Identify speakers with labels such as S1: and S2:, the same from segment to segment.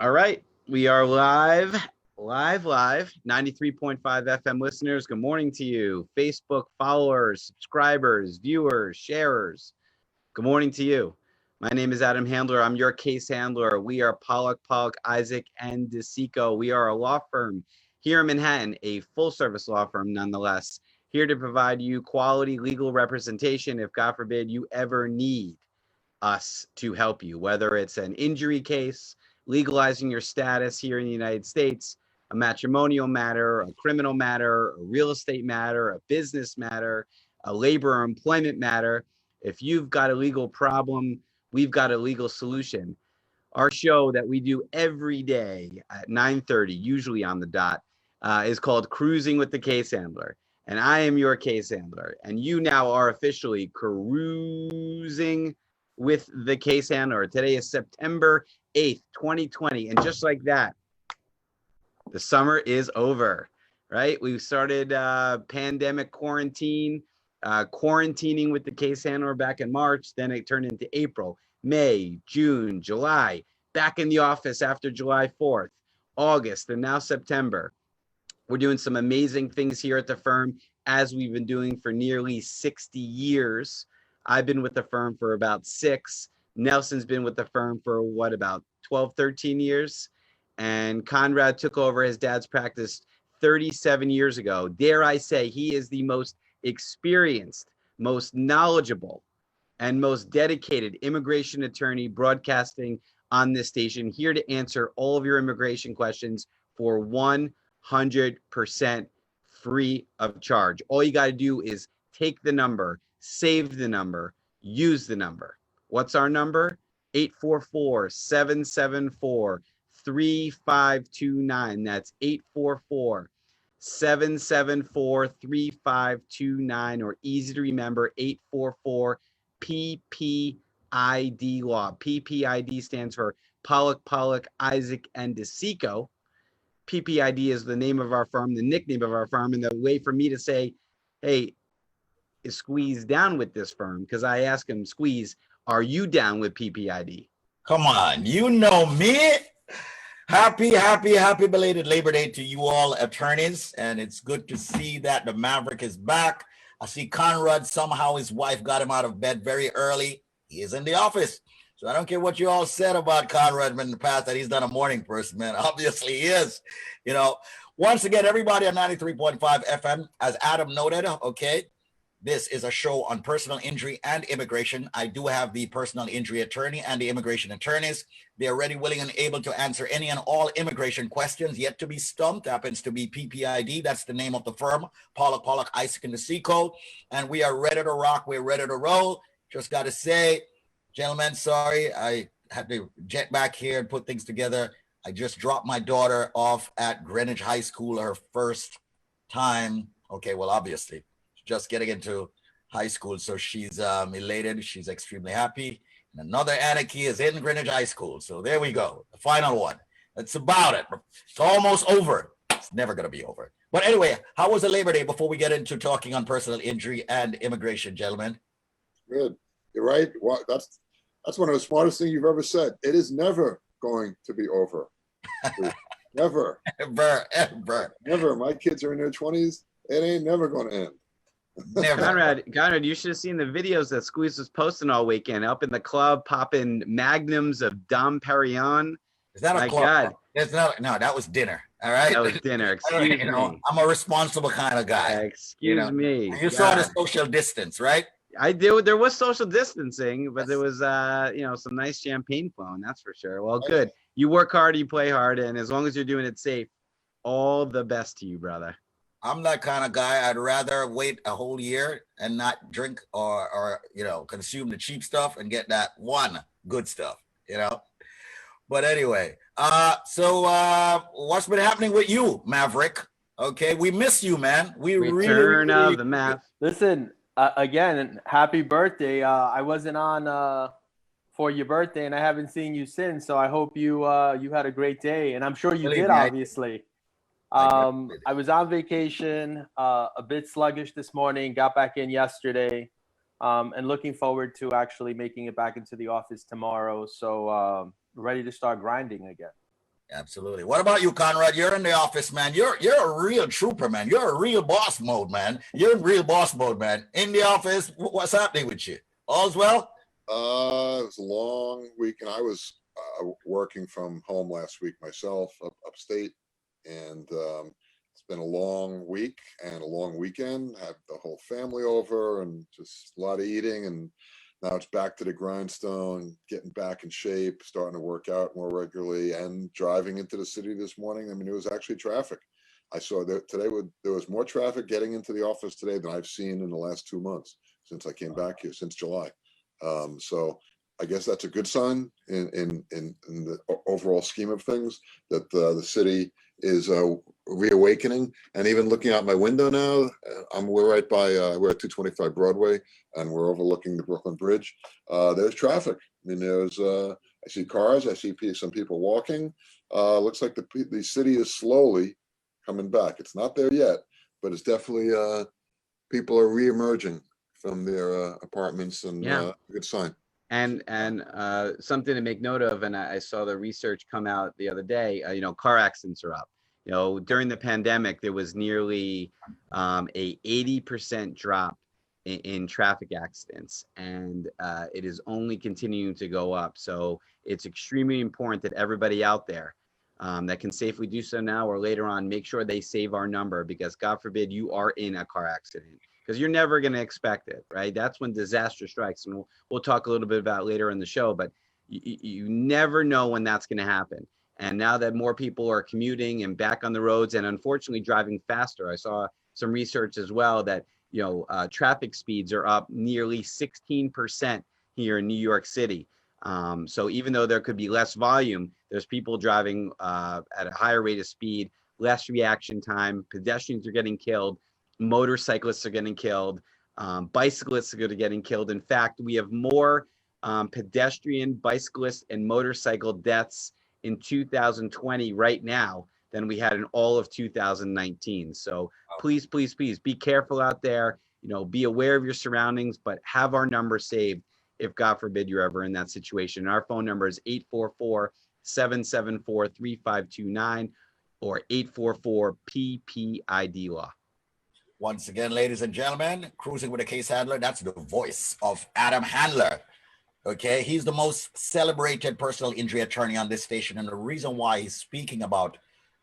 S1: All right, we are live. 93.5 FM listeners, good morning to you. Facebook followers, subscribers, viewers, sharers, good morning to you. My name is Adam Handler. I'm your case handler. We are Pollack, Isaac, and DeSico. We are a law firm here in Manhattan, a full-service law firm nonetheless, here to provide you quality legal representation if, God forbid, you ever need us to help you, whether it's an injury case, legalizing your status here in the United States, a matrimonial matter, a criminal matter, a real estate matter, a business matter, a labor or employment matter. If you've got a legal problem, we've got a legal solution. Our show that we do every day at 9:30, usually on the dot, is called Cruising with the Case Handler. And I am your case handler. And you now are officially cruising with the case handler. Today is September 8th, 2020. And just like that, the summer is over, right? We started pandemic quarantining with the case handler back in March. Then it turned into April, May, June, July, back in the office after July 4th, August, and now September. We're doing some amazing things here at the firm, as we've been doing for nearly 60 years. I've been with the firm for about 6. Nelson's been with the firm for about 12, 13 years. And Conrad took over his dad's practice 37 years ago. Dare I say, he is the most experienced, most knowledgeable, and most dedicated immigration attorney broadcasting on this station, here to answer all of your immigration questions for 100% free of charge. All you got to do is take the number, save the number, use the number. What's our number? 844-774-3529. That's 844-774-3529, or easy to remember, 844 PPID law. PPID stands for Pollack, Isaac, and DeSico. PPID is the name of our firm, the nickname of our firm, and the way for me to say, hey, is Squeeze down with this firm? Because I ask him, Squeeze, are you down with PPID?
S2: Come on, you know me. Happy belated Labor Day to you all attorneys. And it's good to see that the Maverick is back. I see Conrad, somehow his wife got him out of bed very early. He is in the office. So I don't care what you all said about Conrad in the past, that he's not a morning person, man. Obviously he is. You know, once again, everybody on 93.5 FM, as Adam noted, okay, this is a show on personal injury and immigration. I do have the personal injury attorney and the immigration attorneys. They are ready, willing, and able to answer any and all immigration questions yet to be stumped. Happens to be PPID. That's the name of the firm, Pollack, Isaac, and DeSico. And we are ready to rock. We're ready to roll. Just got to say, gentlemen, sorry, I had to jet back here and put things together. I just dropped my daughter off at Greenwich High School, her first time. Okay, well, obviously, just getting into high school. So she's elated. She's extremely happy. And another Annakie is in Greenwich High School. So there we go. The final one. That's about it. It's almost over. It's never going to be over. But anyway, how was the Labor Day before we get into talking on personal injury and immigration, gentlemen?
S3: Good. You're right. Well, that's one of the smartest things you've ever said. It is never going to be over. Never. Never. My kids are in their 20s. It ain't never going to end.
S1: Conrad, you should have seen the videos that Squeeze was posting all weekend up in the club, popping magnums of Dom Perignon.
S2: Is that a club? God. It's not, no, that was dinner. All right.
S1: That was dinner. Excuse me.
S2: I'm a responsible kind of guy.
S1: Excuse me.
S2: You saw the social distance, right?
S1: I did. There was social distancing, but there was, some nice champagne flowing. That's for sure. Well, good. You work hard, you play hard, and as long as you're doing it safe, all the best to you, brother.
S2: I'm that kind of guy. I'd rather wait a whole year and not drink or consume the cheap stuff and get that one good stuff, But anyway, so what's been happening with you, Maverick? Okay, we miss you, man.
S1: Return of the Mav.
S4: Listen, again, happy birthday. I wasn't on for your birthday, and I haven't seen you since. So I hope you had a great day, and I'm sure you did, obviously. I was on vacation, a bit sluggish this morning, got back in yesterday, and looking forward to actually making it back into the office tomorrow. So ready to start grinding again.
S2: Absolutely. What about you, Conrad? You're in the office, man. You're a real trooper, man. You're a real boss mode, man. You're in real boss mode, man. In the office, what's happening with you? All's well?
S3: It was a long week, and I was working from home last week myself, upstate, and it's been a long week and a long weekend. Had the whole family over, and just a lot of eating, and now it's back to the grindstone, getting back in shape, starting to work out more regularly, and driving into the city this morning. I mean, it was actually traffic. I saw that today there was more traffic getting into the office today than I've seen in the last 2 months since I came back here, since July. So I guess that's a good sign in the overall scheme of things, that the city is reawakening. And even looking out my window now, we're right by we're at 225 Broadway, and we're overlooking the Brooklyn Bridge. There's traffic. I mean, there's I see cars, I see some people walking. Looks like the city is slowly coming back. It's not there yet, but it's definitely people are reemerging from their apartments, and a good sign.
S1: And something to make note of, and I saw the research come out the other day, car accidents are up. During the pandemic, there was nearly a 80% drop in traffic accidents, and it is only continuing to go up. So it's extremely important that everybody out there that can safely do so now or later on, make sure they save our number, because God forbid you are in a car accident, because you're never going to expect it, right? That's when disaster strikes, and we'll talk a little bit about later in the show, but you never know when that's going to happen. And now that more people are commuting and back on the roads, and unfortunately driving faster, I saw some research as well that traffic speeds are up nearly 16% here in New York City. So even though there could be less volume, there's people driving at a higher rate of speed, less reaction time, pedestrians are getting killed, motorcyclists are getting killed, bicyclists are getting killed. In fact, we have more pedestrian, bicyclist, and motorcycle deaths in 2020 right now than we had in all of 2019. So please, please, please be careful out there. Be aware of your surroundings, but have our number saved if God forbid you're ever in that situation. Our phone number is 844-774-3529 or 844-PPID-LAW.
S2: Once again, ladies and gentlemen, Cruising with a Case Handler, that's the voice of Adam Handler. Okay, he's the most celebrated personal injury attorney on this station. And the reason why he's speaking about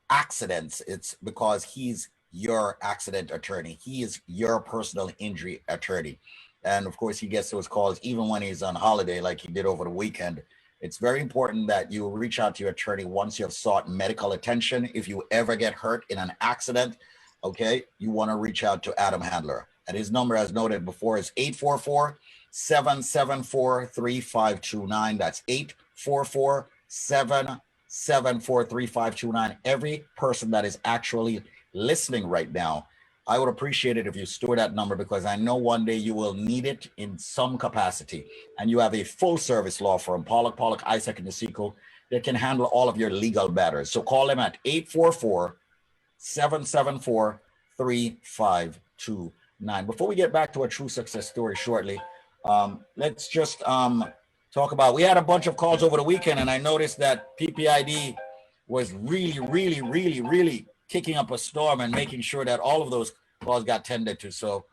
S2: accidents, it's because he's your accident attorney. He is your personal injury attorney. And of course, he gets those calls even when he's on holiday, like he did over the weekend. It's very important that you reach out to your attorney once you have sought medical attention. If you ever get hurt in an accident, okay, you want to reach out to Adam Handler. And his number, as noted before, is 844-774-3529. That's 844-774-3529. Every person that is actually listening right now, I would appreciate it if you store that number, because I know one day you will need it in some capacity. And you have a full service law firm, Pollack, Isaac, and DeSico, that can handle all of your legal matters. So call them at 844-774-3529. Before we get back to a true success story shortly, let's just talk about, we had a bunch of calls over the weekend, and I noticed that PPID was really kicking up a storm and making sure that all of those calls got tended to. So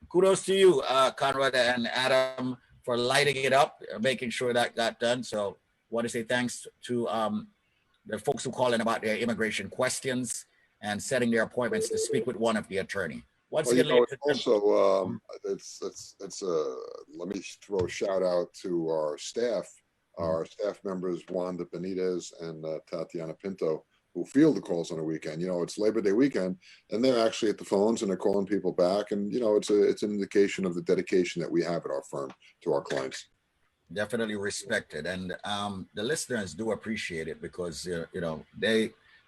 S2: kudos to you, Conrad and Adam, for lighting it up, making sure that got done. So want to say thanks to the folks who call in about their immigration questions and setting their appointments to speak with one of the attorney. Once again,
S3: also, let me throw a shout out to our staff members, Wanda Benitez and Tatiana Pinto, who field the calls on the weekend. It's Labor Day weekend, and they're actually at the phones and they're calling people back. And, it's an indication of the dedication that we have at our firm to our clients.
S2: Definitely respected. And the listeners do appreciate it, because,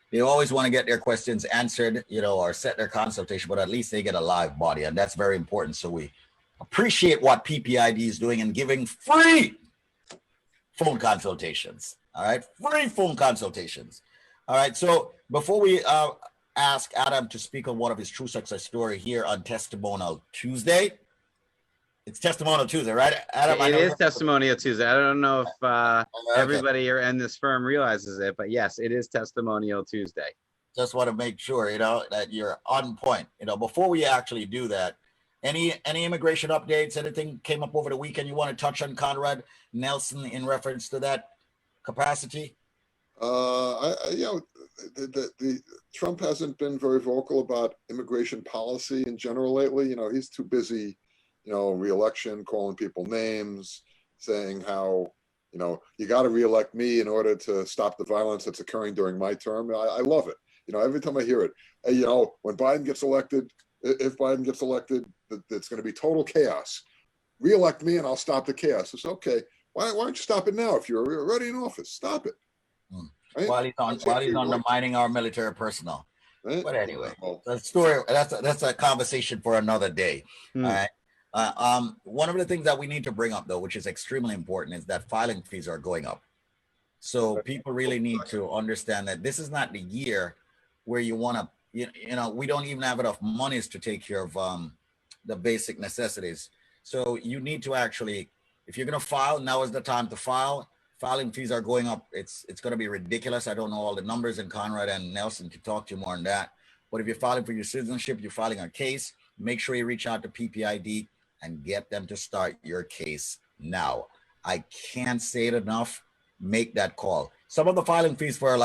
S2: they always want to get their questions answered, or set their consultation, but at least they get a live body. And that's very important. So we appreciate what PPID is doing and giving free phone consultations. All right. Free phone consultations. All right. So before we ask Adam to speak on one of his true success story here on Testimonial Tuesday, It's Testimonial Tuesday, right, Adam?
S1: It is Testimonial Tuesday. I don't know if
S2: Okay.
S1: everybody in this firm realizes it, but yes, it is Testimonial Tuesday.
S2: Just want to make sure, that you're on point. Before we actually do that, any immigration updates, anything came up over the weekend you want to touch on, Conrad Nelson, in reference to that capacity?
S3: The Trump hasn't been very vocal about immigration policy in general lately. He's too busy, re-election, calling people names, saying how, you got to re-elect me in order to stop the violence that's occurring during my term. I love it. Every time I hear it, when Biden gets elected, if Biden gets elected, it's going to be total chaos. Re-elect me and I'll stop the chaos. It's okay. Why don't you stop it now? If you're already in office, stop it.
S2: Right? While he's undermining our military personnel. Right? But anyway, the story that's a conversation for another day. All right. One of the things that we need to bring up, though, which is extremely important, is that filing fees are going up. So people really need to understand that this is not the year where you want to, we don't even have enough monies to take care of the basic necessities. So you need to actually, if you're going to file, now is the time to file. Filing fees are going up. It's going to be ridiculous. I don't know all the numbers, and Conrad and Nelson can talk to you more on that. But if you're filing for your citizenship, you're filing a case, make sure you reach out to PPID and get them to start your case now. I can't say it enough. Make that call. Some of the filing fees for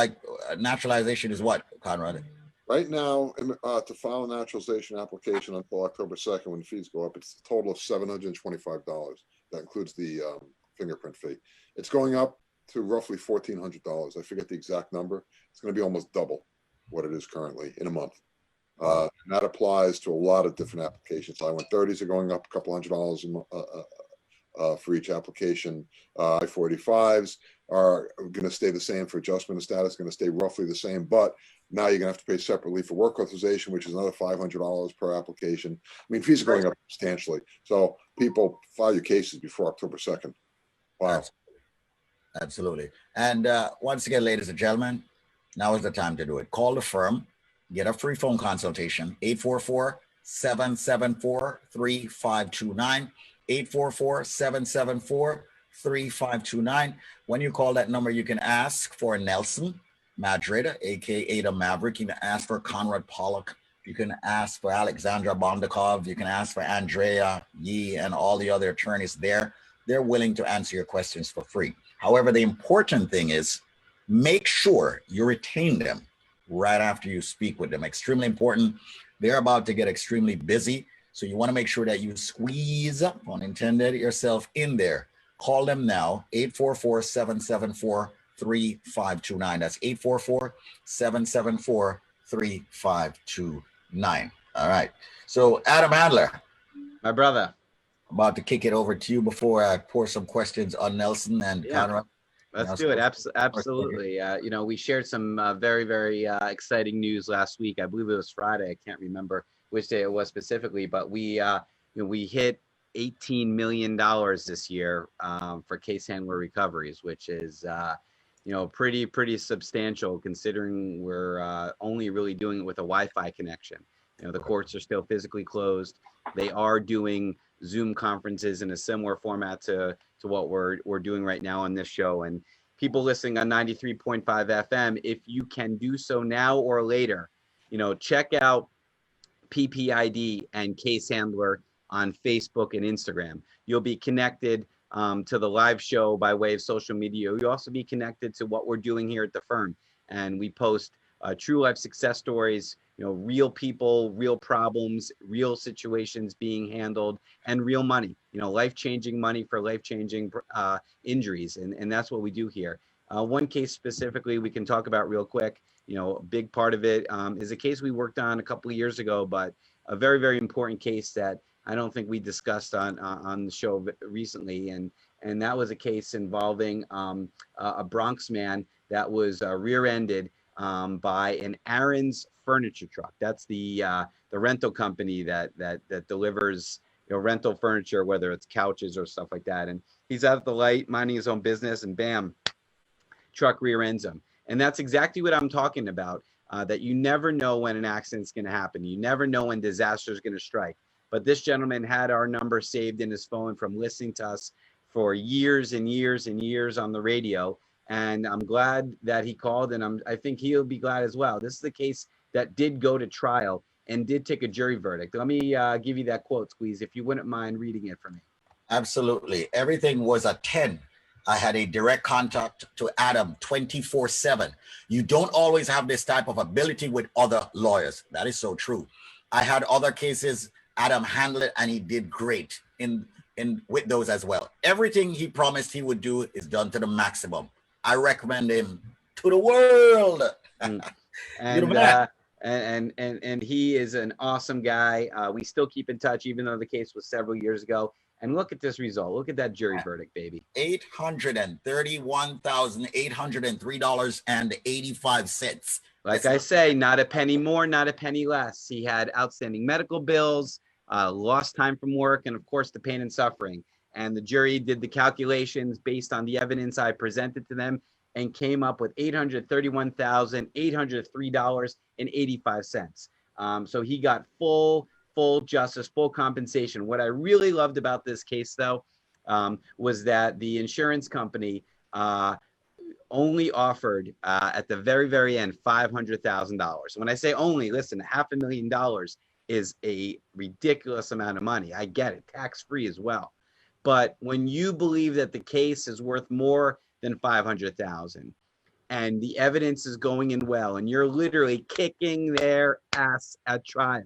S2: naturalization is what, Conrad?
S3: Right now, to file a naturalization application until October 2nd, when the fees go up, it's a total of $725. That includes the fingerprint fee. It's going up to roughly $1,400. I forget the exact number. It's going to be almost double what it is currently in a month. And that applies to a lot of different applications. I-130s are going up a couple $100 for each application. I-45s are going to stay the same for adjustment of status, going to stay roughly the same, but now you're going to have to pay separately for work authorization, which is another $500 per application. I mean, fees are going up substantially. So people, file your cases before October 2nd. Wow.
S2: Absolutely. And once again, ladies and gentlemen, now is the time to do it. Call the firm, get a free phone consultation, 844-774-3529, 844-774-3529. When you call that number, you can ask for Nelson Madrid, aka the Maverick. You can ask for Conrad Pollack. You can ask for Alexandra Bondakov. You can ask for Andrea Yee and all the other attorneys there. They're willing to answer your questions for free. However, the important thing is make sure you retain them right after you speak with them. Extremely important. They're about to get extremely busy. So you want to make sure that you squeeze, pun intended, yourself in there. Call them now, 844-774-3529. That's 844-774-3529. All right. So Adam Handler.
S1: My brother.
S2: About to kick it over to you before I pour some questions on Nelson and Conrad.
S1: Let's do it. Absolutely. We shared some very, very exciting news last week. I believe it was Friday. I can't remember which day it was specifically, but we hit $18 million this year for case handler recoveries, which is pretty substantial considering we're only really doing it with a Wi-Fi connection. The courts are still physically closed. They are doing Zoom conferences in a similar format to what we're doing right now on this show. And people listening on 93.5 FM, if you can do so now or later, check out PPID and Case Handler on Facebook and Instagram. You'll be connected to the live show by way of social media. You'll also be connected to what we're doing here at the firm. And we post true life success stories, real people, real problems, real situations being handled, and real money, life-changing money for life-changing injuries. And that's what we do here. One case specifically we can talk about real quick. A big part of it is a case we worked on a couple of years ago, but a very, very important case that I don't think we discussed on the show recently. And that was a case involving a Bronx man that was rear-ended by an Aaron's furniture truck. That's the rental company that delivers rental furniture, whether it's couches or stuff like that. And he's out at the light, minding his own business, and bam, truck rear ends him. And that's exactly what I'm talking about. That you never know when an accident's going to happen. You never know when disaster is going to strike. but this gentleman had our number saved in his phone from listening to us for years and years and years on the radio. And I'm glad that he called, and I think he'll be glad as well. This is the case that did go to trial and did take a jury verdict. Let me give you that quote, Squeeze, if you wouldn't mind reading it for me.
S2: Absolutely. Everything was a 10. I had a direct contact to Adam 24/7. You don't always have this type of ability with other lawyers. That is so true. I had other cases. Adam handled it, and he did great in with those as well. Everything he promised he would do is done to the maximum. I recommend him to the world.
S1: And he is an awesome guy. We still keep in touch, even though the case was several years ago. And look at this result. Look at that jury verdict, baby.
S2: $831,803.85.
S1: Like I say, not a penny more, not a penny less. He had outstanding medical bills, lost time from work, and of course the pain and suffering. And the jury did the calculations based on the evidence I presented to them and came up with $831,803.85. So he got full justice, full compensation. What I really loved about this case, though, was that the insurance company only offered at the very, very end $500,000. When I say only, listen, $500,000 is a ridiculous amount of money. I get it, tax-free as well. But when you believe that the case is worth more than $500,000 and the evidence is going in well, and you're literally kicking their ass at trial,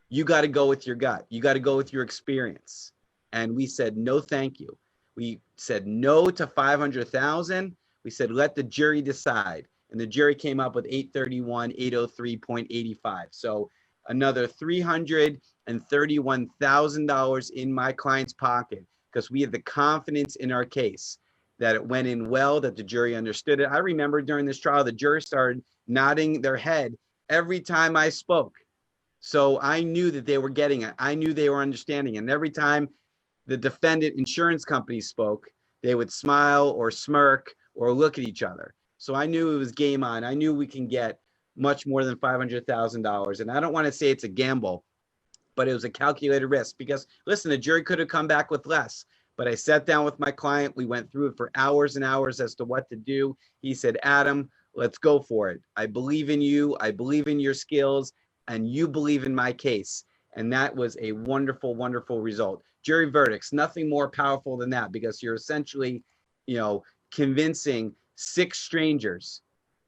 S1: you got to go with your gut. You got to go with your experience. And we said, no, thank you. We said no to $500,000. We said, let the jury decide. And the jury came up with $831,803.85. So another $331,000 in my client's pocket, because we had the confidence in our case that it went in well, that the jury understood it. I remember during this trial, the jury started nodding their head every time I spoke. So I knew that they were getting it. I knew they were understanding it. And every time the defendant insurance company spoke, they would smile or smirk or look at each other. So I knew it was game on. I knew we can get much more than $500,000. And I don't want to say it's a gamble, but it was a calculated risk because, listen, the jury could have come back with less. But I sat down with my client. We went through it for hours and hours as to what to do. He said, Adam, let's go for it. I believe in you. I believe in your skills. And you believe in my case. And that was a wonderful, wonderful result. Jury verdicts, nothing more powerful than that, because you're essentially, convincing 6 strangers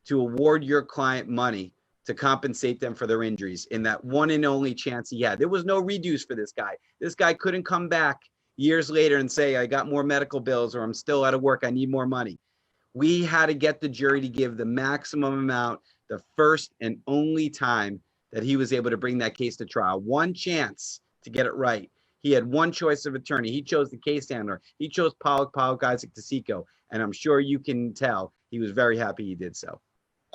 S1: to award your client money to compensate them for their injuries in that one and only chance he had. There was no reduce for this guy. This guy couldn't come back years later and say, I got more medical bills, or I'm still out of work, I need more money. We had to get the jury to give the maximum amount the first and only time that he was able to bring that case to trial. One chance to get it right. He had one choice of attorney. He chose the case handler. He chose Pollack, Isaac DeSico. And I'm sure you can tell he was very happy he did so.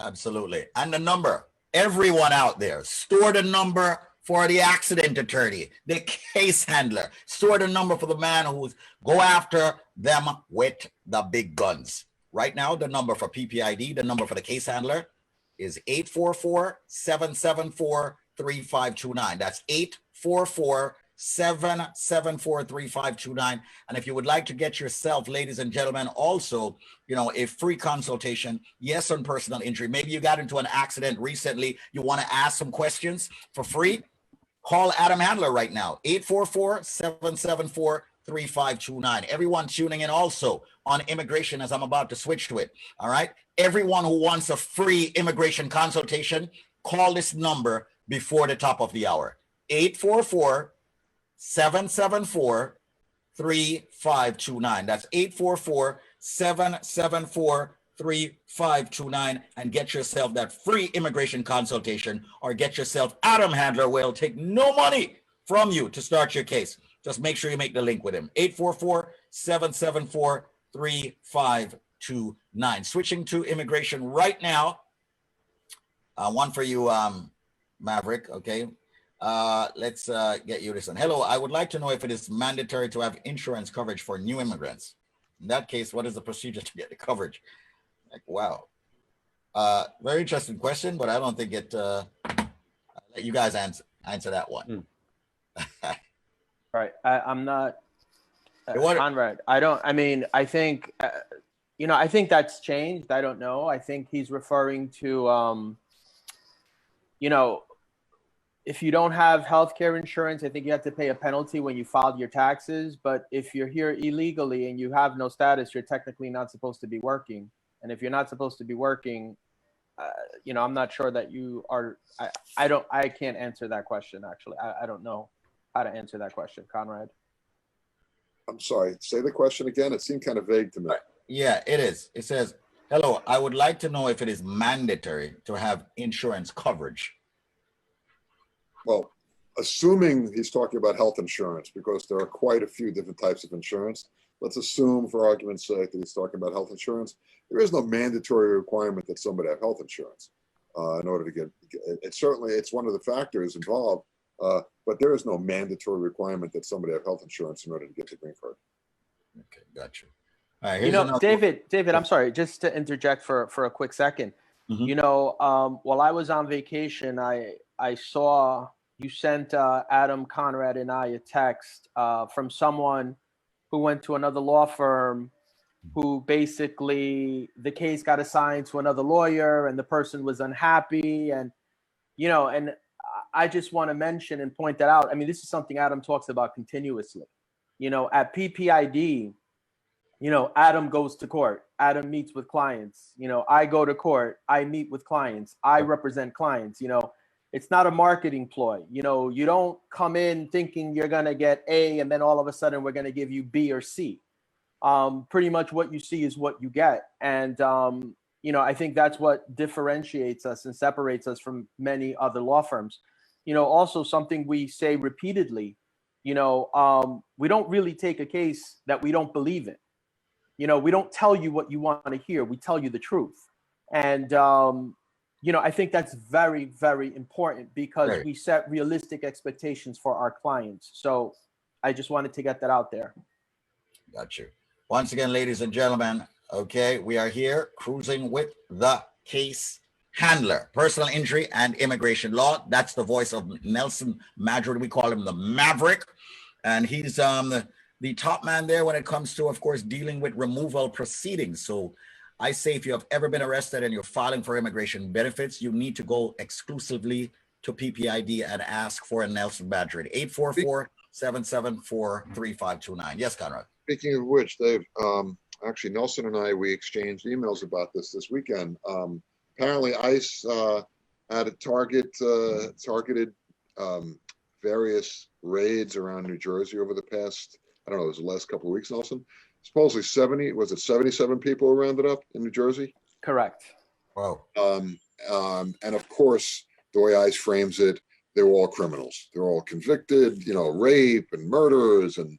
S2: Absolutely. And the number, everyone out there, store the number for the accident attorney, the case handler, store the number for the man who's go after them with the big guns. Right now, the number for PPID, the number for the case handler is 844-774-3529. That's 844-774-3529. And if you would like to get yourself, ladies and gentlemen, also, a free consultation, yes, on personal injury. Maybe you got into an accident recently. You want to ask some questions for free. Call Adam Handler right now, 844-774-3529. Everyone tuning in also on immigration, as I'm about to switch to it. All right. Everyone who wants a free immigration consultation, call this number before the top of the hour, 844-774-3529. That's 844-774-3529, and get yourself that free immigration consultation, or get yourself Adam Handler, where he'll take no money from you to start your case. Just make sure you make the link with him. 844-774-3529. Switching to immigration right now. One for you, Maverick. Okay. Let's get you this one. Hello, I would like to know if it is mandatory to have insurance coverage for new immigrants. In that case, what is the procedure to get the coverage? Like, wow. Very interesting question, but I don't think it, I'll let you guys answer that one.
S4: Right. I'm not
S2: What?
S4: Conrad. I think, I think that's changed. I don't know. I think he's referring to, if you don't have healthcare insurance, I think you have to pay a penalty when you filed your taxes. But if you're here illegally and you have no status, you're technically not supposed to be working. And if you're not supposed to be working, I'm not sure that you are. I can't answer that question. Actually, I don't know how to answer that question, Conrad.
S3: I'm sorry. Say the question again. It seemed kind of vague to me.
S2: Yeah, it is. It says, "Hello, I would like to know if it is mandatory to have insurance coverage."
S3: Well, assuming he's talking about health insurance, because there are quite a few different types of insurance. Let's assume, for argument's sake, that he's talking about health insurance. There is no mandatory requirement that somebody have health insurance in order to get it. Certainly, it's one of the factors involved, but there is no mandatory requirement that somebody have health insurance in order to get the green card.
S2: Okay, gotcha. All right,
S4: David, I'm sorry, just to interject for a quick second.
S2: Mm-hmm.
S4: While I was on vacation, I saw you sent Adam, Conrad, and I a text from someone who went to another law firm, who basically the case got assigned to another lawyer and the person was unhappy. And I just want to mention and point that out. I mean, this is something Adam talks about continuously. At PPID, Adam goes to court. Adam meets with clients. I go to court. I meet with clients. I represent clients. It's not a marketing ploy. You don't come in thinking you're going to get A and then all of a sudden we're going to give you B or C. Pretty much what you see is what you get. And, I think that's what differentiates us and separates us from many other law firms. Also something we say repeatedly, we don't really take a case that we don't believe in. We don't tell you what you want to hear. We tell you the truth. And, I think that's very, very important because we set realistic expectations for our clients. So I just wanted to get that out there.
S2: Got you. Once again, ladies and gentlemen, okay, we are here cruising with the case handler, personal injury and immigration law. That's the voice of Nelson Madrid. We call him the Maverick. And he's the top man there when it comes to, of course, dealing with removal proceedings. So I say if you have ever been arrested and you're filing for immigration benefits, you need to go exclusively to PPID and ask for a Nelson Madrid. 844-774-3529. Yes, Conrad.
S3: Speaking of which, Dave, actually, Nelson and we exchanged emails about this weekend. Apparently, ICE had targeted various raids around New Jersey over the past, I don't know, it was the last couple of weeks, Nelson. Supposedly 77 people were rounded up in New Jersey?
S4: Correct.
S2: Wow.
S3: And of course, the way ICE frames it, they were all criminals. They're all convicted, rape and murders and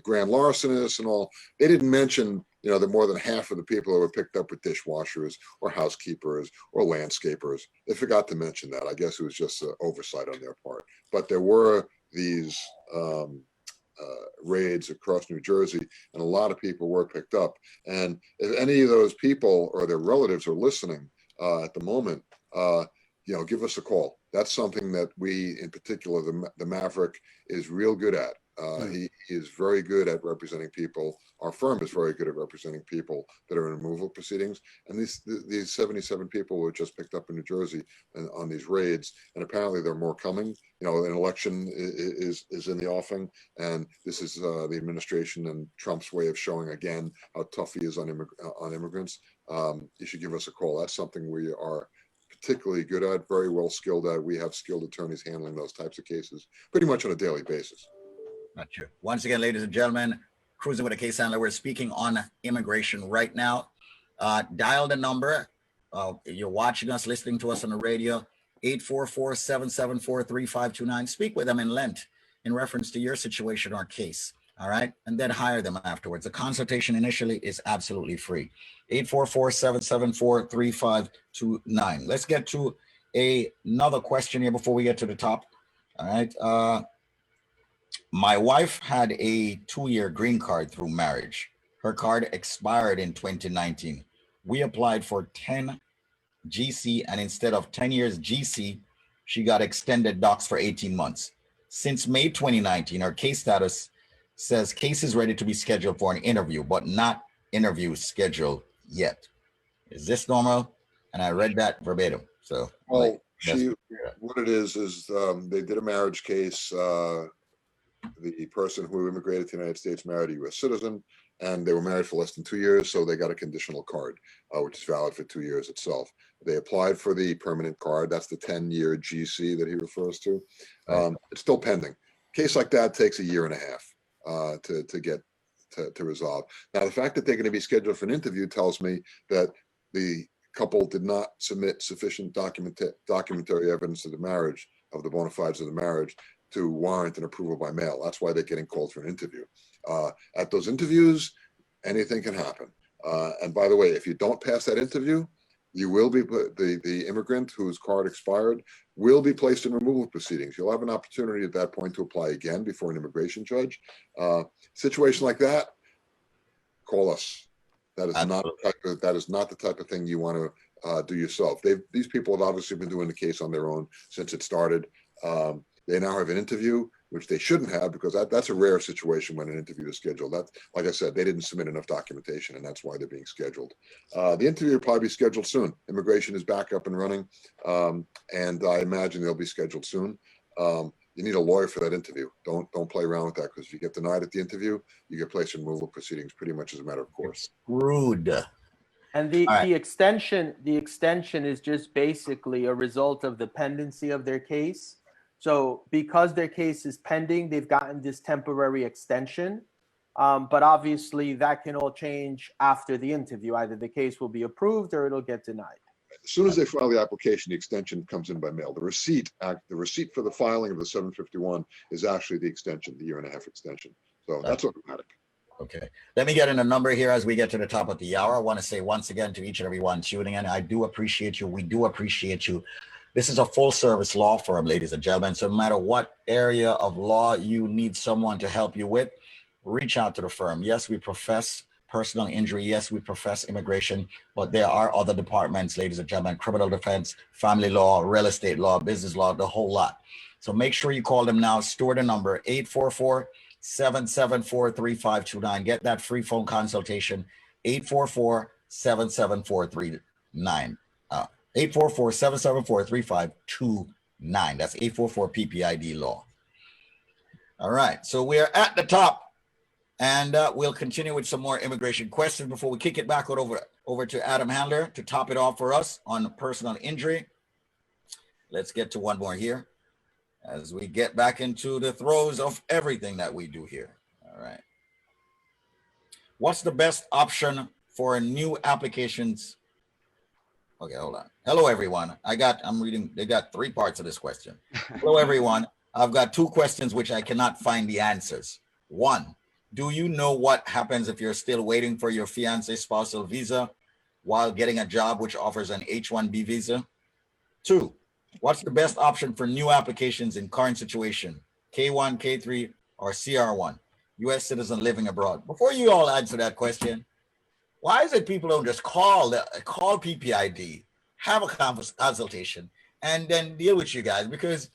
S3: grand larcenists and all. They didn't mention, that more than half of the people that were picked up were dishwashers or housekeepers or landscapers. They forgot to mention that. I guess it was just an oversight on their part. But there were these raids across New Jersey, and a lot of people were picked up. And if any of those people or their relatives are listening at the moment, give us a call. That's something that we, in particular, the Maverick, is real good at. He is very good at representing people. Our firm is very good at representing people that are in removal proceedings. And these 77 people were just picked up in New Jersey on these raids. And apparently there are more coming. An election is in the offing. And this is the administration and Trump's way of showing again how tough he is on immigrants. You should give us a call. That's something we are particularly good at, very well skilled at. We have skilled attorneys handling those types of cases pretty much on a daily basis.
S2: Not true. Once again, ladies and gentlemen, cruising with a case handler. We're speaking on immigration right now. Dial the number. You're watching us, listening to us on the radio. 844-774-3529. Speak with them in length in reference to your situation or case. All right. And then hire them afterwards. The consultation initially is absolutely free. 844-774-3529. Let's get to another question here before we get to the top. All right. My wife had a 2-year green card through marriage. Her card expired in 2019. We applied for 10 GC, and instead of 10 years GC, she got extended docs for 18 months. Since May 2019, our case status says case is ready to be scheduled for an interview, but not interview scheduled yet. Is this normal? And I read that verbatim. So,
S3: well, what it is they did a marriage case. The person who immigrated to the United States married a U.S. citizen, and they were married for less than 2 years, so they got a conditional card, which is valid for 2 years itself. They applied for the permanent card. That's the 10-year GC that he refers to. It's still pending. Case like that takes a year and a half to get to resolve. Now, the fact that they're going to be scheduled for an interview tells me that the couple did not submit sufficient documentary evidence of the marriage, of the bona fides of the marriage, to warrant an approval by mail. That's why they're getting called for an interview. At those interviews, anything can happen. And by the way, if you don't pass that interview, you will be the immigrant whose card expired will be placed in removal proceedings. You'll have an opportunity at that point to apply again before an immigration judge. Situation like that, call us. That is not the type of thing you want to do yourself. These people have obviously been doing the case on their own since it started. They now have an interview, which they shouldn't have, because that's a rare situation when an interview is scheduled. That, like I said, they didn't submit enough documentation, and that's why they're being scheduled. The interview will probably be scheduled soon. Immigration is back up and running, and I imagine they'll be scheduled soon. You need a lawyer for that interview. Don't play around with that, because if you get denied at the interview, you get placed in removal proceedings pretty much as a matter of course.
S2: Rude.
S4: And the extension is just basically a result of the pendency of their case. So because their case is pending, they've gotten this temporary extension. But obviously that can all change after the interview. Either the case will be approved or it'll get denied.
S3: As soon as they file the application, the extension comes in by mail. The receipt for the filing of the 751 is actually the extension, the year-and-a-half extension. So that's automatic.
S2: Okay. Let me get in a number here as we get to the top of the hour. I want to say once again to each and every one tuning in, I do appreciate you. We do appreciate you. This is a full-service law firm, ladies and gentlemen. So no matter what area of law you need someone to help you with, reach out to the firm. Yes, we profess personal injury. Yes, we profess immigration, but there are other departments, ladies and gentlemen: criminal defense, family law, real estate law, business law, the whole lot. So make sure you call them now. Store the number 844-774-3529. Get that free phone consultation. 844-774-39. 844-774-3529. That's 844-PPID law. All right. So we are at the top, and we'll continue with some more immigration questions before we kick it back over to Adam Handler to top it off for us on personal injury. Let's get to one more here as we get back into the throes of everything that we do here. All right. What's the best option for new applications? Okay, hold on. Hello, everyone. I'm reading. They got 3 parts of this question. Hello, everyone. I've got 2 questions which I cannot find the answers. 1, do you know what happens if you're still waiting for your fiancé spousal visa while getting a job which offers an H-1B visa? 2, what's the best option for new applications in current situation? K1, K3, or CR1? U.S. citizen living abroad. Before you all answer that question, why is it people don't just call PPID, have a consultation, and then deal with you guys? Because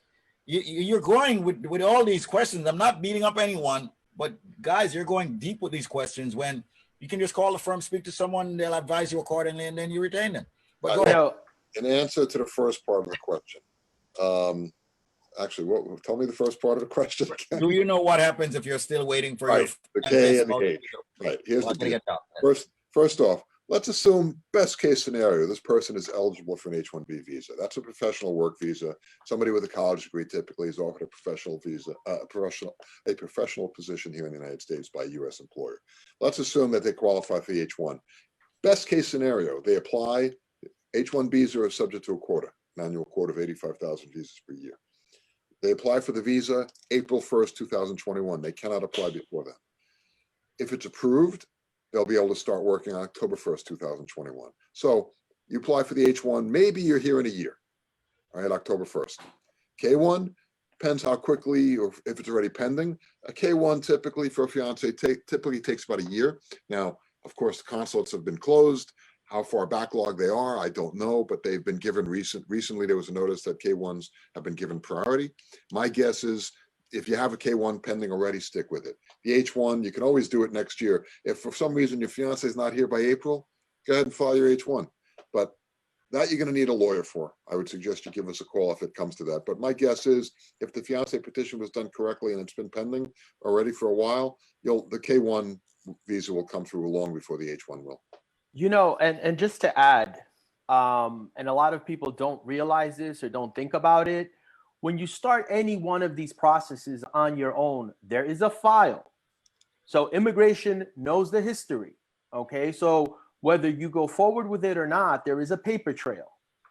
S2: you're going with all these questions. I'm not beating up anyone, but guys, you're going deep with these questions when you can just call the firm, speak to someone, they'll advise you accordingly, and then you retain them. But go ahead.
S3: In answer to the first part of the question, actually, tell me the first part of the question again.
S2: Do you know what happens if you're still waiting for
S3: the K and the H? Right. Here's the deal. First off, let's assume best case scenario, this person is eligible for an H-1B visa. That's a professional work visa. Somebody with a college degree typically is offered a professional visa, a professional position here in the United States by a U.S. employer. Let's assume that they qualify for the H-1. Best case scenario, they apply. H-1Bs are subject to a quota, an annual quota of 85,000 visas per year. They apply for the visa April 1st, 2021. They cannot apply before then. If it's approved, they'll be able to start working on October 1st, 2021. So you apply for the H-1, maybe you're here in a year, all right, October 1st. K-1, depends how quickly or if it's already pending. A K-1 typically for a fiance typically takes about a year. Now, of course, the consulates have been closed. How far backlog they are, I don't know, but they've been given recently there was a notice that K-1s have been given priority. My guess is if you have a K1 pending already, stick with it. The H1, you can always do it next year. If for some reason your fiance is not here by April, go ahead and file your H1. But that you're going to need a lawyer for. I would suggest you give us a call if it comes to that. But my guess is if the fiance petition was done correctly and it's been pending already for a while, the K1 visa will come through long before the H1 will.
S4: You know, and just to add, and a lot of people don't realize this or don't think about it. When you start any one of these processes on your own, there is a file. So immigration knows the history. Okay, so whether you go forward with it or not, there is a paper trail.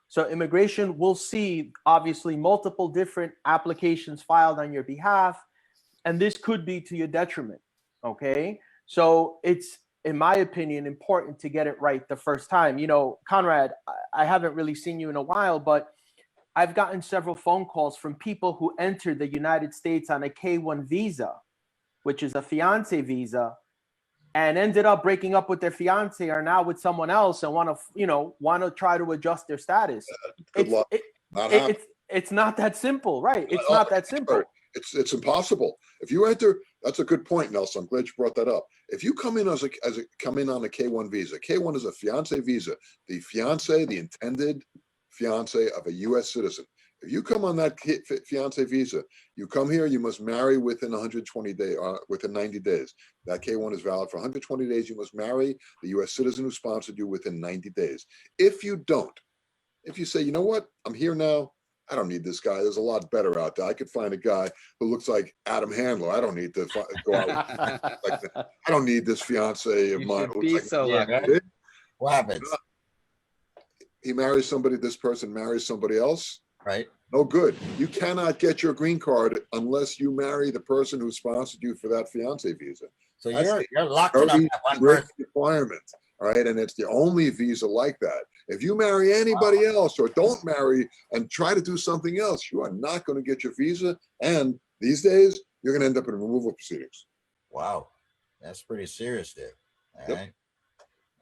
S4: So immigration will see obviously multiple different applications filed on your behalf, and this could be to your detriment. Okay, so it's, in my opinion, important to get it right the first time. You know, Conrad, I haven't really seen you in a while, but I've gotten several phone calls from people who entered the United States on a K1 visa, which is a fiance visa, and ended up breaking up with their fiance, are now with someone else and want to try to adjust their status.
S3: Good luck.
S4: It's not that simple, right? It's not that simple.
S3: It's impossible. If you enter, that's a good point, Nelson. I'm glad you brought that up. If you come in come in on a K1 visa, K1 is a fiance visa. The fiance, the intended fiance of a U.S. citizen. If you come on that fiance visa, you come here, you must marry within 120 days, within 90 days. That K1 is valid for 120 days. You must marry the U.S. citizen who sponsored you within 90 days. If you don't, if you say, you know what, I'm here now, I don't need this guy. There's a lot better out there. I could find a guy who looks like Adam Handler. I don't need to go out like that. I don't need this fiance of mine.
S1: Be so lucky.
S2: What happens?
S3: He marries somebody, this person marries somebody else.
S2: Right.
S3: No good. You cannot get your green card unless you marry the person who sponsored you for that fiance visa.
S2: So you're locked in on that one person.
S3: Requirement. All right. And it's the only visa like that. If you marry anybody else or don't marry and try to do something else, you are not going to get your visa. And these days, you're going to end up in removal proceedings.
S2: Wow. That's pretty serious there. All right.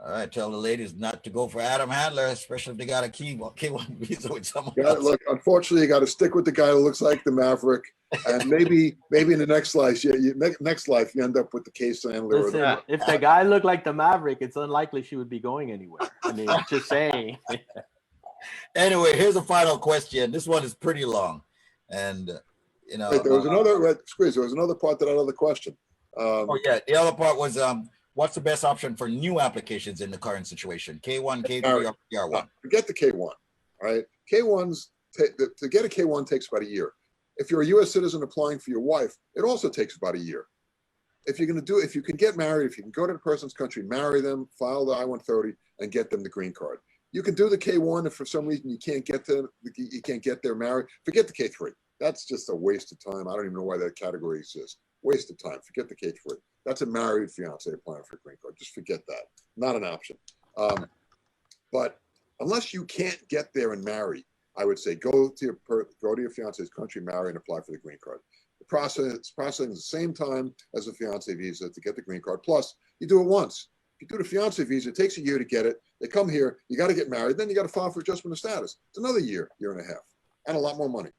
S2: All right, tell the ladies not to go for Adam Handler, especially if they got a K1 visa with someone else.
S3: Look, unfortunately, you got to stick with the guy who looks like the Maverick, and maybe in the next life, next life, you end up with the case handler.
S4: Listen, if the guy looked like the Maverick, it's unlikely she would be going anywhere. I mean, just saying.
S2: Anyway, here's a final question. This one is pretty long, and you know,
S3: Wait, there was another squeeze. There was another part to that other question.
S2: The other part was what's the best option for new applications in the current situation? K1, K3, or PR1?
S3: Forget the K1. All right, K1s to get a K1 takes about a year. If you're a U.S. citizen applying for your wife, it also takes about a year. If you can get married, if you can go to the person's country, marry them, file the I-130, and get them the green card. You can do the K1 if for some reason you can't get there married. Forget the K3. That's just a waste of time. I don't even know why that category exists. Waste of time. Forget the K3. That's a married fiance applying for a green card. Just forget that. Not an option. But unless you can't get there and marry, I would say go to your fiance's country, marry, and apply for the green card. The processing is the same time as a fiance visa to get the green card. Plus, you do it once. If you do the fiance visa, it takes a year to get it. They come here, you got to get married, then you got to file for adjustment of status. It's another year and a half, and a lot more money.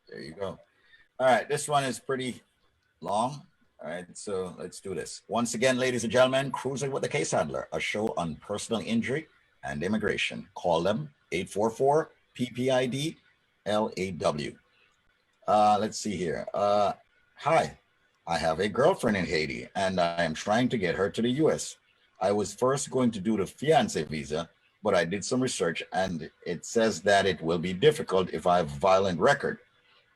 S2: There you go. All right, this one is pretty long. All right, so let's do this. Once again, ladies and gentlemen, Cruising with the Case Handler, a show on personal injury and immigration. Call them 844-PPID-LAW. Let's see here. Hi, I have a girlfriend in Haiti, and I am trying to get her to the U.S. I was first going to do the fiance visa, but I did some research, and it says that it will be difficult if I have a violent record,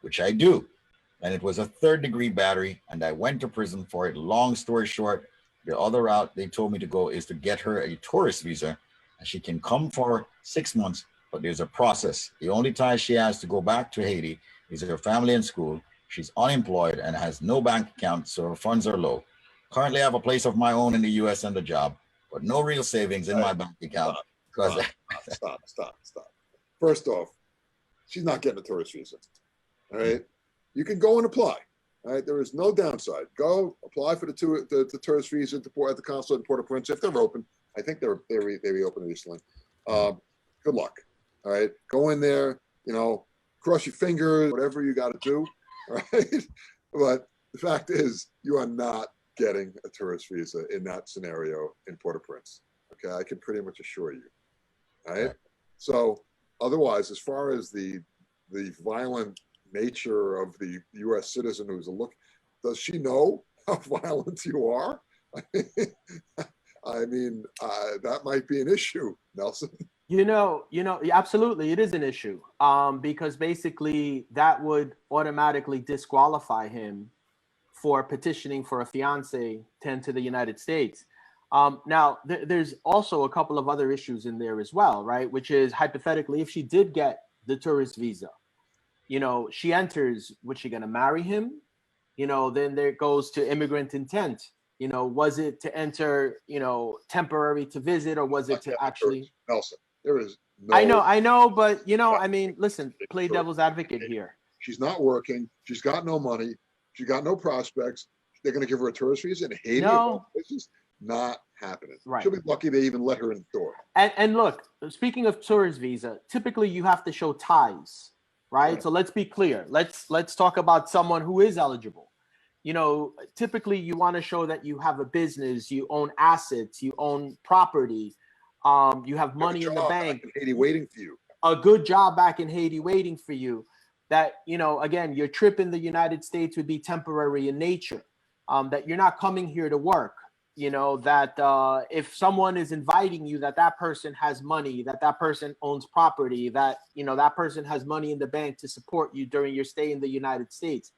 S2: which I do. And it was a third-degree battery, and I went to prison for it. Long story short, the other route they told me to go is to get her a tourist visa, and she can come for 6 months, but there's a process. The only time she has to go back to Haiti is her family in school. She's unemployed and has no bank account, so her funds are low. Currently, I have a place of my own in the U.S. and a job, but no real savings in my bank account.
S3: Stop. First off, she's not getting a tourist visa. All right. You can go and apply. All right. There is no downside. Go apply for the tourist visa at the consulate in Port-au-Prince if they're open. I think they reopened recently. Good luck. All right. Go in there, cross your fingers, whatever you got to do. right? But the fact is, you are not getting a tourist visa in that scenario in Port-au-Prince. Okay, I can pretty much assure you. Right? So otherwise, as far as the violent nature of the U.S. citizen who's does she know how violent you are? I mean, that might be an issue, Nelson.
S4: Absolutely, it is an issue. Because basically that would automatically disqualify him for petitioning for a fiance to enter the United States. Now, there's also a couple of other issues in there as well, right? Which is hypothetically, if she did get the tourist visa, she enters, was she going to marry him? Then there goes to immigrant intent. Was it to enter, temporary to visit, or was it to actually?
S3: Nelson, there is no.
S4: I know, but I mean, listen, play devil's advocate here.
S3: She's not working. She's got no money. She's got no prospects. They're going to give her a tourist visa in Haiti.
S4: No,
S3: it's just not happening.
S4: Right.
S3: She'll be lucky they even let her in the door.
S4: And look, speaking of tourist visa, typically you have to show ties, right? So let's be clear. Let's talk about someone who is eligible. Typically you want to show that you have a business, you own assets, you own property, you have money in the bank.
S3: In Haiti waiting for you.
S4: A good job back in Haiti waiting for you. That, again, your trip in the United States would be temporary in nature. That you're not coming here to work. That if someone is inviting you, that person has money, that person owns property, that that person has money in the bank to support you during your stay in the United States.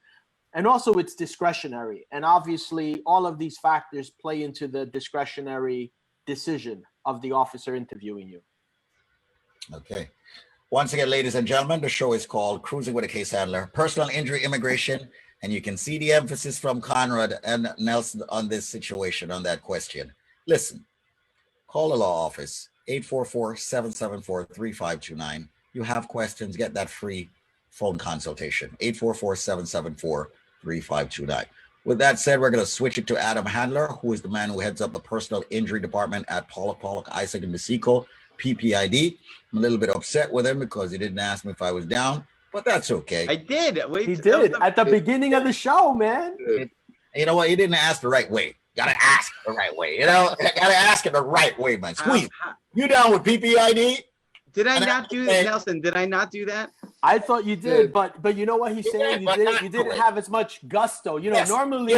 S4: And also it's discretionary. And obviously all of these factors play into the discretionary decision of the officer interviewing you.
S2: Okay. Once again, ladies and gentlemen, the show is called Cruising with a Case Handler, Personal Injury Immigration. And you can see the emphasis from Conrad and Nelson on this situation, on that question. Listen, call the law office, 844-774-3529. You have questions, get that free phone consultation, 844-774-3529. With that said, we're going to switch it to Adam Handler, who is the man who heads up the personal injury department at Pollack, Isaac, and Masico, PPID. I'm a little bit upset with him because he didn't ask me if I was down. But that's okay.
S1: I did.
S4: He did at the beginning of the show, man.
S2: You know what? He didn't ask the right way. Gotta ask the right way. Gotta ask it the right way, man. Squeeze. You down with PPID?
S1: Did I not do that, Nelson? Did I not do that?
S4: I thought you did, but you know what he's saying? You didn't have as much gusto. Normally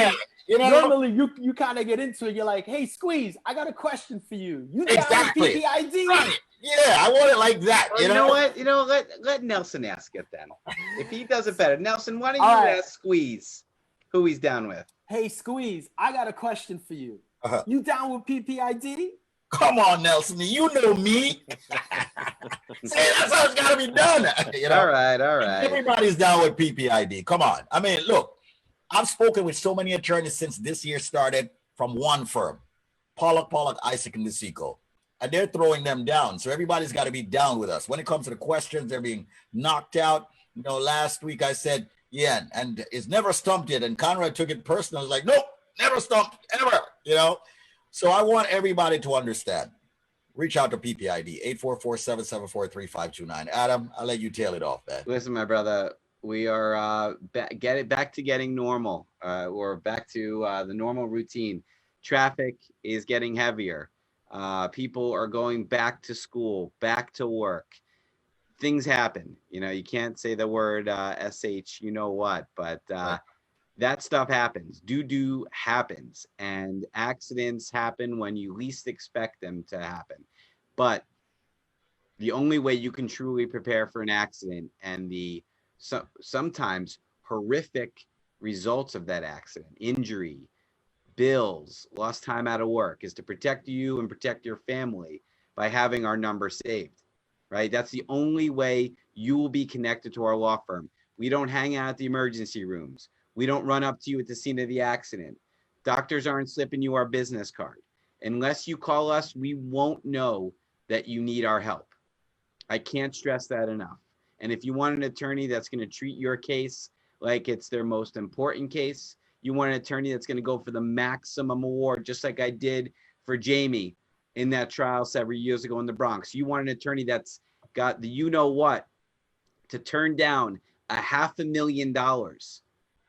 S4: you kind of get into it. You're like, hey, Squeeze, I got a question for you. You down with PPID?
S2: Right. Yeah, I want it like that.
S1: Well, you know what? Let Nelson ask it then. If he does it better. Nelson, why don't you ask Squeeze who he's down with?
S4: Hey, Squeeze, I got a question for you. You down with PPID?
S2: Come on, Nelson. You know me. See, that's how it's got to be done.
S1: All right.
S2: Everybody's down with PPID. Come on. I mean, look, I've spoken with so many attorneys since this year started from one firm, Pollack, Isaac, and Masico. And they're throwing them down. So everybody's got to be down with us. When it comes to the questions, they're being knocked out. Last week I said, yeah, and it's never stumped it. And Conrad took it personal. I was like, nope, never stumped, ever, So I want everybody to understand. Reach out to PPID, 844-774-3529. Adam, I'll let you tail it off, man.
S1: Listen, my brother, we are back to getting normal. We're back to the normal routine. Traffic is getting heavier. People are going back to school, back to work. Things happen. You can't say the word SH, but that stuff happens. Doo-doo happens. And accidents happen when you least expect them to happen. But the only way you can truly prepare for an accident and the sometimes horrific results of that accident, injury, bills, lost time out of work, is to protect you and protect your family by having our number saved, right? That's the only way you will be connected to our law firm. We don't hang out at the emergency rooms. We don't run up to you at the scene of the accident. Doctors aren't slipping you our business card. Unless you call us, we won't know that you need our help. I can't stress that enough. And if you want an attorney that's going to treat your case like it's their most important case, you want an attorney that's going to go for the maximum award, just like I did for Jamie in that trial several years ago in the Bronx. You want an attorney that's got the to turn down $500,000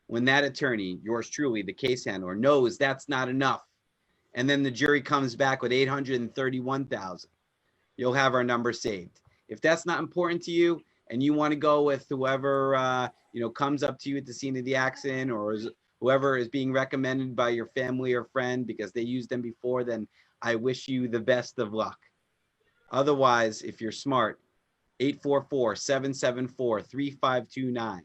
S1: when that attorney, yours truly, the case handler, knows that's not enough, and then the jury comes back with 831,000, you'll have our number saved. If that's not important to you and you want to go with whoever comes up to you at the scene of the accident, or whoever is being recommended by your family or friend because they used them before, then I wish you the best of luck. Otherwise, if you're smart, 844-774-3529,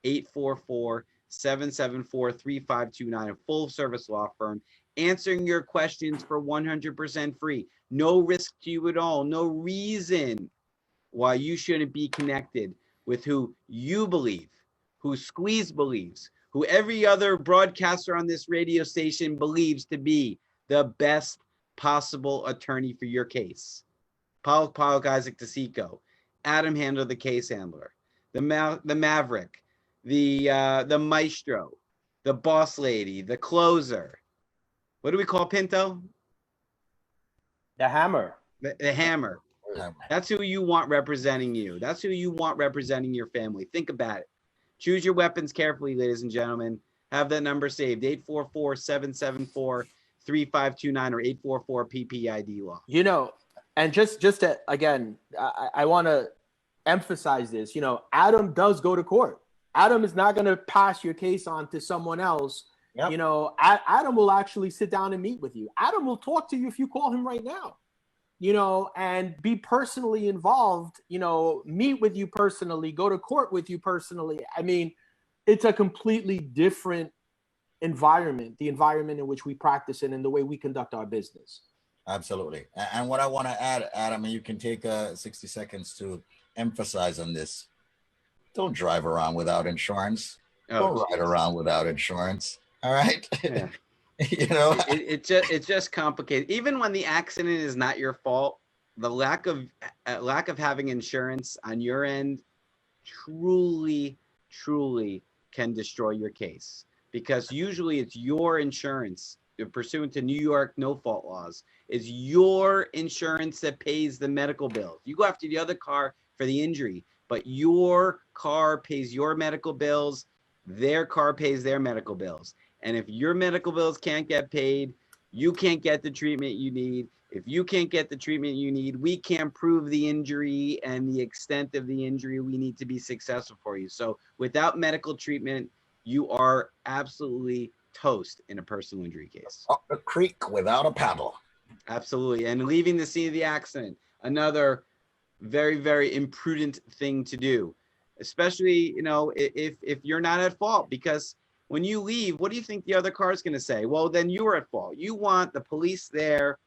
S1: 844-774-3529, a full service law firm answering your questions for 100% free. No risk to you at all. No reason why you shouldn't be connected with who you believe, who Squeeze believes, who every other broadcaster on this radio station believes to be the best possible attorney for your case. Pollack, Isaac DeSico, Adam Handler, the case handler, the Maverick, the Maestro, the boss lady, the closer. What do we call Pinto?
S4: The hammer.
S1: The hammer. That's who you want representing you. That's who you want representing your family. Think about it. Choose your weapons carefully, ladies and gentlemen. Have that number saved, 844-774-3529 or 844-PPID-LAW.
S4: You know, and just to, again, I want to emphasize this. You know, Adam does go to court. Adam is not going to pass your case on to someone else. Yep. You know, Adam will actually sit down and meet with you. Adam will talk to you if you call him right now, you know, and be personally involved, you know, meet with you personally, go to court with you personally. I mean, it's a completely different environment, the environment in which we practice in and the way we conduct our business.
S2: Absolutely. And what I want to add, Adam, and you can take 60 seconds to emphasize on this. Don't drive around without insurance. Don't ride around without insurance. All right.
S1: Yeah.
S2: You know,
S1: it's just complicated. Even when the accident is not your fault, the lack of having insurance on your end truly can destroy your case, because usually it's your insurance, pursuant to New York no-fault laws, is your insurance that pays the medical bills. You go after the other car for the injury, but your car pays your medical bills, their car pays their medical bills. And if your medical bills can't get paid, you can't get the treatment you need. If you can't get the treatment you need, we can't prove the injury and the extent of the injury we need to be successful for you. So without medical treatment, you are absolutely toast in a personal injury case.
S2: Up the creek without a paddle.
S1: Absolutely. And leaving the scene of the accident, another very, very imprudent thing to do, especially, you know, if you're not at fault, because when you leave, what do you think the other car is going to say? Well, then you were at fault. You want the police there.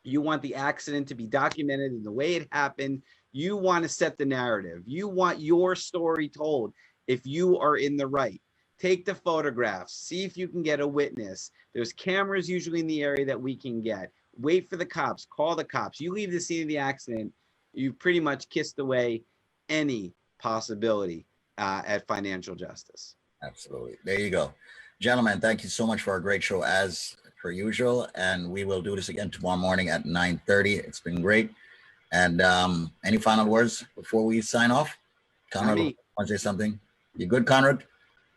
S1: You want the accident to be documented in the way it happened. You want to set the narrative. You want your story told if you are in the right. Take the photographs. See if you can get a witness. There's cameras usually in the area that we can get. Wait for the cops. Call the cops. You leave the scene of the accident, you've pretty much kissed away any possibility at financial justice.
S2: Absolutely. There you go. Gentlemen, thank you so much for our great show as per usual. And we will do this again tomorrow morning at 9:30. It's been great. And any final words before we sign off? Conrad, want to say something? You good, Conrad?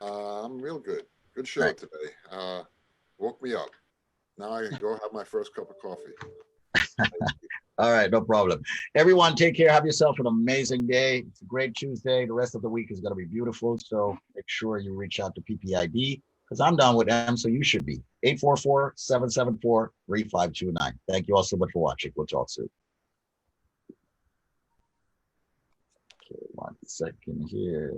S3: I'm real good. Good show today. Woke me up. Now I can go have my first cup of coffee.
S2: All right, no problem. Everyone, take care. Have yourself an amazing day. It's a great Tuesday. The rest of the week is going to be beautiful. So make sure you reach out to PPID, because I'm down with them, so you should be. 844-774-3529. Thank you all so much for watching. We'll talk soon. Okay, 1 second here.